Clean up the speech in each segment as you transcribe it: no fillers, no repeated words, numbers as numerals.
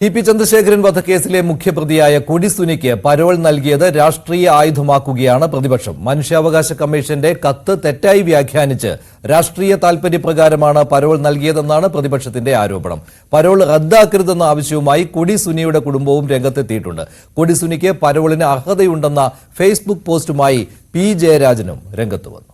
TP. Chandrasekharan വധക്കേസിലെ മുഖ്യപ്രതിയായ കൊടിസുനിക്ക് parole നൽകിയത് രാഷ്ട്രീയ ആയുധമാക്കുകയാണ് പ്രതിപക്ഷം. മനുഷ്യാവകാശ കമ്മീഷന്റെ കത്ത് തെറ്റായി വ്യാഖ്യാനിച്ച് രാഷ്ട്രീയ താൽപര്യപ്രകാരമാണ് പരോൾ നൽകിയതെന്നാണ് പ്രതിപക്ഷത്തിന്റെ ആരോപണം. പരോൾ റദ്ദാക്കരുതെന്ന ആവശ്യവുമായി കൊടിസുനിയുടെ കുടുംബവും രംഗത്തെത്തിയിട്ടുണ്ട്. കൊടിസുനിക്ക് പരോളിന് അർഹതയുണ്ടെന്ന ഫേസ്ബുക്ക് പോസ്റ്റുമായി പി ജയരാജനും രംഗത്തുവന്നു.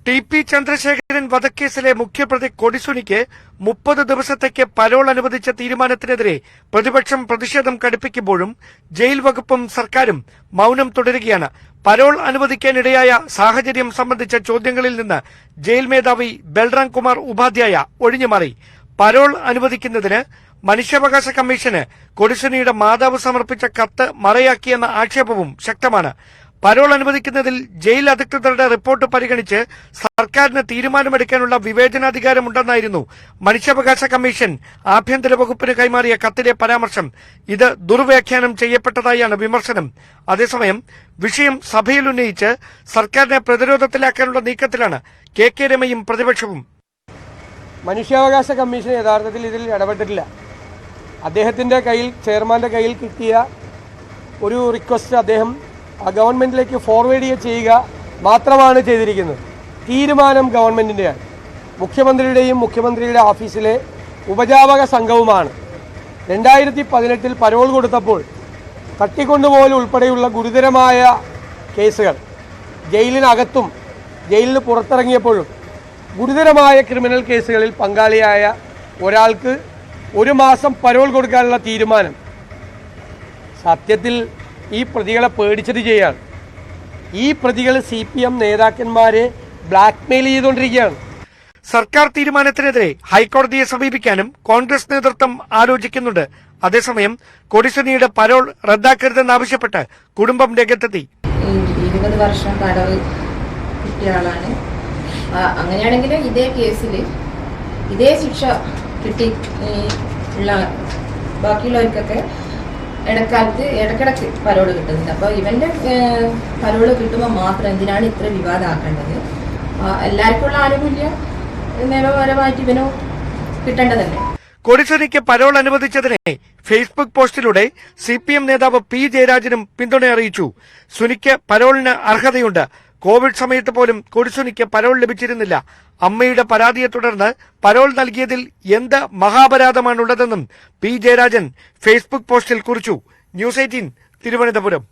ടി.പി. ചന്ദ്രശേഖരൻ വധക്കേസിലെ മുഖ്യപ്രതി കൊടിസുനിക്ക് 30 ദിവസത്തേക്ക് പരോൾ അനുവദിച്ച തീരുമാനത്തിനെതിരെ പ്രതിപക്ഷം പ്രതിഷേധം കടുപ്പിക്കുമ്പോഴും ജയിൽ വകുപ്പും സർക്കാരും മൌനം തുടരുകയാണ്. പരോൾ അനുവദിക്കാനിടയായ സാഹചര്യം സംബന്ധിച്ച ചോദ്യങ്ങളിൽ നിന്ന് ജയിൽ മേധാവി ബൽറാം കുമാർ ഉപാധ്യായ ഒഴിഞ്ഞുമാറി. പരോൾ അനുവദിക്കുന്നതിന് മനുഷ്യാവകാശ കമ്മീഷന് കൊടിസുനിയുടെ മാതാവ് സമർപ്പിച്ച കത്ത് മറയാക്കിയെന്ന ആക്ഷേപവും ശക്തമാണ്. പരോൾ അനുവദിക്കുന്നതിൽ ജയിൽ അധികൃതരുടെ റിപ്പോർട്ട് പരിഗണിച്ച് സർക്കാരിന് തീരുമാനമെടുക്കാനുള്ള വിവേചനാധികാരമുണ്ടെന്നായിരുന്നു മനുഷ്യാവകാശ കമ്മീഷൻ ആഭ്യന്തര വകുപ്പിന് കൈമാറിയ കത്തിലെ പരാമർശം. ഇത് ദുർവ്യാഖ്യാനം ചെയ്യപ്പെട്ടതായാണ് വിമർശനം. അതേസമയം വിഷയം സഭയിൽ ഉന്നയിച്ച് സർക്കാരിനെ പ്രതിരോധത്തിലാക്കാനുള്ള നീക്കത്തിലാണ് കെ രമയും പ്രതിപക്ഷവും. മനുഷ്യാവകാശ കമ്മീഷൻ യഥാർത്ഥത്തിൽ ഇതിൽ ഇടപെട്ടിട്ടില്ല. അദ്ദേഹത്തിന്റെ കയ്യിൽ, ചെയർമാന്റെ കയ്യിൽ കിട്ടിയ ഒരു റിക്വസ്റ്റ് അദ്ദേഹം ഗവൺമെന്റിലേക്ക് ഫോർവേഡ് ചെയ്യുക മാത്രമാണ് ചെയ്തിരിക്കുന്നത്. തീരുമാനം ഗവൺമെന്റിന്റെയാണ്. മുഖ്യമന്ത്രിയുടെയും മുഖ്യമന്ത്രിയുടെ ഓഫീസിലെ ഉപജാപക സംഘവുമാണ് 2018 പരോൾ കൊടുത്തപ്പോൾ തട്ടിക്കൊണ്ടുപോകൽ ഉൾപ്പെടെയുള്ള ഗുരുതരമായ കേസുകൾ ജയിലിനകത്തും ജയിലിന് പുറത്തിറങ്ങിയപ്പോഴും ഗുരുതരമായ ക്രിമിനൽ കേസുകളിൽ പങ്കാളിയായ ഒരാൾക്ക് 1 മാസം പരോൾ കൊടുക്കാനുള്ള തീരുമാനം സത്യത്തിൽ ഈ പ്രതികളെ പേടിച്ചിട്ട് ചെയ്യാണ്. ഈ പ്രതികൾ CPM നേതാക്കന്മാരെ ബ്ലാക്ക്മെയിൽ ചെയ്തുകൊണ്ടിരിക്കുകയാണ്. സർക്കാർ തീരുമാനത്തിനെതിരെ ഹൈക്കോടതിയെ സമീപിക്കാനും കോൺഗ്രസ് നേതൃത്വം ആലോചിക്കുന്നുണ്ട്. അതേസമയം കൊടിസുനിയുടെ പരോൾ റദ്ദാക്കരുതെന്നാവശ്യപ്പെട്ട് കുടുംബം രംഗത്തെത്തി. 20 വർഷം തടവ് കിട്ടിയ ആളാണ്. അങ്ങനെയാണെങ്കിൽ ഇതേ കേസിൽ ഇതേ ശിക്ഷ കിട്ടി ഉള്ള ബാക്കിയുള്ളവർക്കൊക്കെ ഇടക്കിടക്ക് പരോള് കിട്ടുന്നുണ്ട്. അപ്പോൾ ഇവന്റെ പരോള് കിട്ടുമ്പോൾ മാത്രം എന്തിനാണ് ഇത്ര വിവാദമാക്കേണ്ടത്? എല്ലാവർക്കും ഉള്ള ആനുകൂല്യം നിയമപരമായിട്ട് ഇവനോ കിട്ടേണ്ടതല്ലേ? കൊടിസുനിക്ക് പരോൾ അനുവദിച്ചതിനെ ഫേസ്ബുക്ക് പോസ്റ്റിലൂടെ CPM നേതാവ് പി ജയരാജനും പിന്തുണ അറിയിച്ചു. സുനിക്ക് പരോളിന് അർഹതയുണ്ട്. കോവിഡ് സമയത്ത് പോലും കൊടിസുനിക്ക് പരോൾ ലഭിച്ചിരുന്നില്ല. അമ്മയുടെ പരാതിയെ തുടർന്ന് പരോൾ നൽകിയതിൽ എന്ത് മഹാപരാധമാണുള്ളതെന്നും പി ജയരാജൻ ഫേസ്ബുക്ക് പോസ്റ്റിൽ കുറിച്ചു. ന്യൂസ് 18 തിരുവനന്തപുരം.